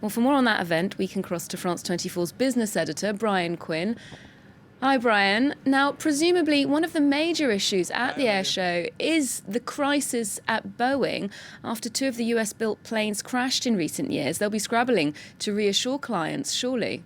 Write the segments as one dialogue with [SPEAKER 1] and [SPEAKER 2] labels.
[SPEAKER 1] Well, for more on that event, we can cross to France 24's business editor, Brian Quinn. Hi, Brian. Now, presumably, one of the major issues at the air show is the crisis at Boeing. After two of the US-built planes crashed in recent years, they'll be scrabbling to reassure clients, surely.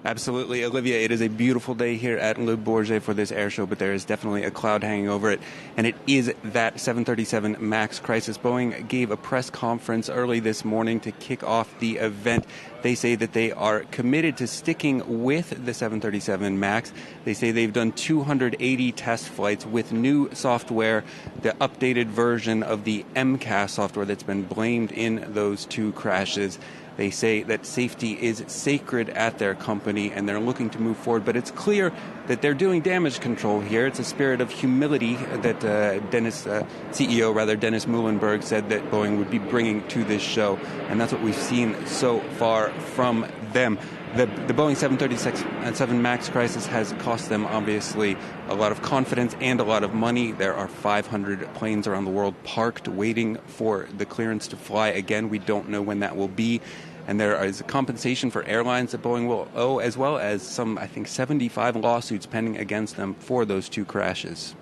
[SPEAKER 2] Absolutely, Olivia. It is a beautiful day here at Le Bourget for this air show, but there is definitely a cloud hanging over it, and it is that 737 MAX crisis. Boeing gave a press conference early this morning to kick off the event. They say that they are committed to sticking with the 737 MAX. They say they've done 280 test flights with new software, the updated version of the MCAS software that's been blamed in those two crashes. They say that safety is sacred at their company and they're looking to move forward. But it's clear that they're doing damage control here. It's a spirit of humility that CEO Dennis Muhlenberg said that Boeing would be bringing to this show. And that's what we've seen so far from them. The Boeing 737 MAX crisis has cost them, obviously, a lot of confidence and a lot of money. There are 500 planes around the world parked waiting for the clearance to fly again. We don't know when that will be. And there is a compensation for airlines that Boeing will owe, as well as some, I think, 75 lawsuits pending against them for those two crashes.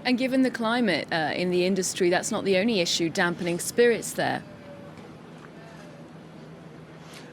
[SPEAKER 1] And given the climate in the industry, that's not the only issue dampening spirits there.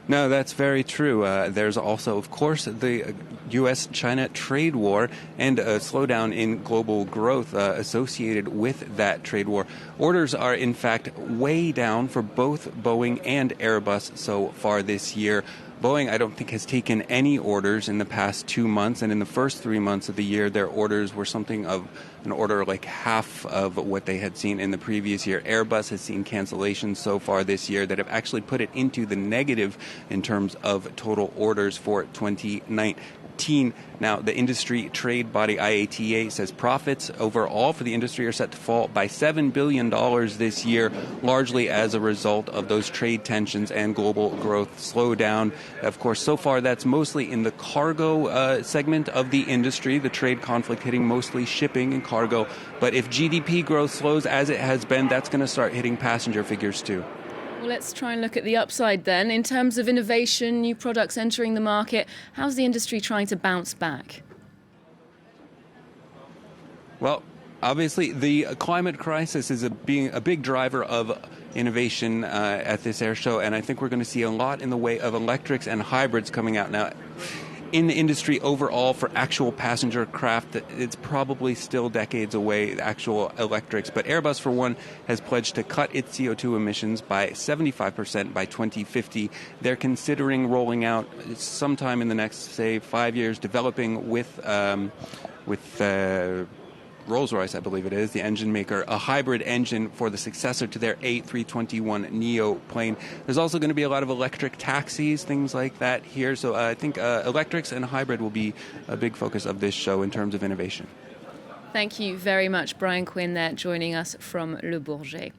[SPEAKER 2] No, that's very true. There's also, of course, the U.S.-China trade war and a slowdown in global growth associated with that trade war. Orders are, in fact, way down for both Boeing and Airbus so far this year. Boeing, I don't think, has taken any orders in the past 2 months, and in the first 3 months of the year, their orders were something of an order like half of what they had seen in the previous year. Airbus has seen cancellations so far this year that have actually put it into the negative in terms of total orders for 2019. Now, the industry trade body IATA says profits overall for the industry are set to fall by $7 billion this year, largely as a result of those trade tensions and global growth slowdown. Of course, so far that's mostly in the cargo segment of the industry, the trade conflict hitting mostly shipping and cargo. But if GDP growth slows as it has been, that's going to start hitting passenger figures too.
[SPEAKER 1] Well, let's try and look at the upside then. In terms of innovation, new products entering the market, how's the industry trying to bounce back?
[SPEAKER 2] Well, obviously, the climate crisis is being a big driver of innovation at this air show, and I think we're going to see a lot in the way of electrics and hybrids coming out now. In the industry overall, for actual passenger craft, it's probably still decades away, actual electrics. But Airbus, for one, has pledged to cut its CO2 emissions by 75% by 2050. They're considering rolling out sometime in the next, say, 5 years, developing with Rolls-Royce, I believe it is, the engine maker, a hybrid engine for the successor to their A321neo plane. There's also going to be a lot of electric taxis, things like that here. So I think electrics and hybrid will be a big focus of this show in terms of innovation.
[SPEAKER 1] Thank you very much, Brian Quinn there, joining us from Le Bourget.